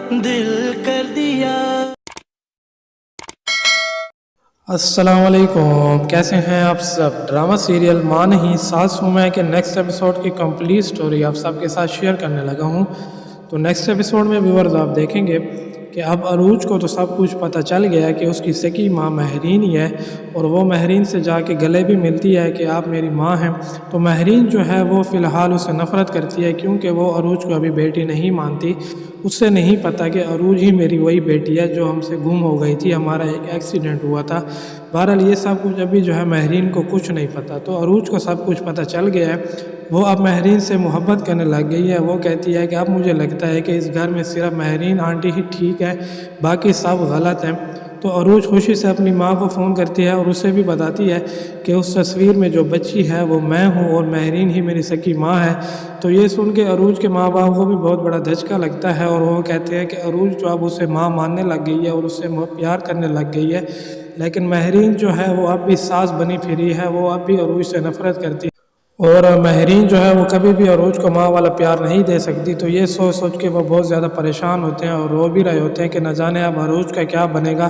दिल कर दिया। अस्सलाम वालेकुम, कैसे हैं आप सब। ड्रामा सीरियल माँ नहीं सास हूँ मैं के नेक्स्ट एपिसोड की कंप्लीट स्टोरी आप सबके साथ शेयर करने लगा हूँ। तो नेक्स्ट एपिसोड में व्यूअर्स आप देखेंगे कि अब अरूज को तो सब कुछ पता चल गया कि उसकी सगी माँ महरीन ही है, और वो महरीन से जाके गले भी मिलती है कि आप मेरी माँ हैं। तो महरीन जो है वो फ़िलहाल उससे नफ़रत करती है, क्योंकि वो अरूज को अभी बेटी नहीं मानती। उससे नहीं पता कि अरूज ही मेरी वही बेटी है जो हमसे गुम हो गई थी, हमारा एक एक्सीडेंट हुआ था। बहरहाल ये सब कुछ अभी जो है महरीन को कुछ नहीं पता। तो अरूज को सब कुछ पता चल गया है। वो अब महरीन से मोहब्बत करने लग गई है। वो कहती है कि अब मुझे लगता है कि इस घर में सिर्फ महरीन आंटी ही ठीक है, बाकी सब गलत हैं। तो अरूज खुशी से अपनी माँ को फ़ोन करती है और उसे भी बताती है कि उस तस्वीर में जो बच्ची है वो मैं हूँ और महरीन ही मेरी सगी माँ है। तो ये सुन के अरूज के माँ बाप को भी बहुत बड़ा धचका लगता है, और वो कहते हैं कि अरूज जो अब उसे माँ मानने लग गई है और उससे प्यार करने लग गई है। लेकिन महरीन जो है वो अब भी सास बनी फिरी है, वो अब भी अरूज से नफ़रत करती है, और महरीन जो है वो कभी भी अरूज को माँ वाला प्यार नहीं दे सकती। तो ये सोच सोच के वो बहुत ज़्यादा परेशान होते हैं और रो भी रहे होते हैं कि न जाने अब अरूज का क्या बनेगा,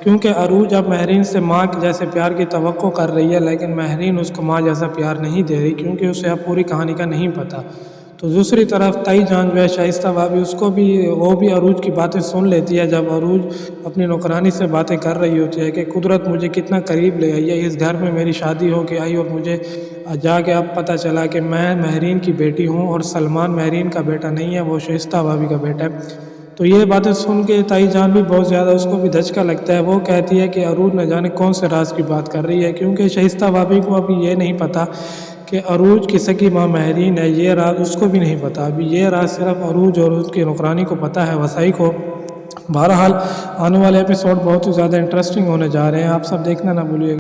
क्योंकि अरूज अब महरीन से माँ के जैसे प्यार की तवक्को कर रही है, लेकिन महरीन उसको माँ जैसा प्यार नहीं दे रही, क्योंकि उसे अब पूरी कहानी का नहीं पता। तो दूसरी तरफ ताई जान जो है शाइस्ता भाभी, उसको भी वो भी अरूज की बातें सुन लेती है जब अरूज अपनी नौकरानी से बातें कर रही होती है कि कुदरत मुझे कितना करीब ले आई है, इस घर में मेरी शादी हो के आई और मुझे जाके अब पता चला कि मैं महरीन की बेटी हूँ और सलमान महरीन का बेटा नहीं है, वो शाइस्ता भाभी का बेटा है। तो ये बातें सुन के ताई जान भी बहुत ज़्यादा उसको भी धचका लगता है। वो कहती है कि अरूज न जाने कौन से राज की बात कर रही है, क्योंकि शाइस्ता भाभी को अभी ये नहीं पता कि अरूज की सगी माँ महरीन है। ये राज उसको भी नहीं पता, अभी ये राज सिर्फ अरूज और उसकी नौकरानी को पता है, वसाई को। बहरहाल आने वाले एपिसोड बहुत ही ज़्यादा इंटरेस्टिंग होने जा रहे हैं, आप सब देखना ना भूलिएगा।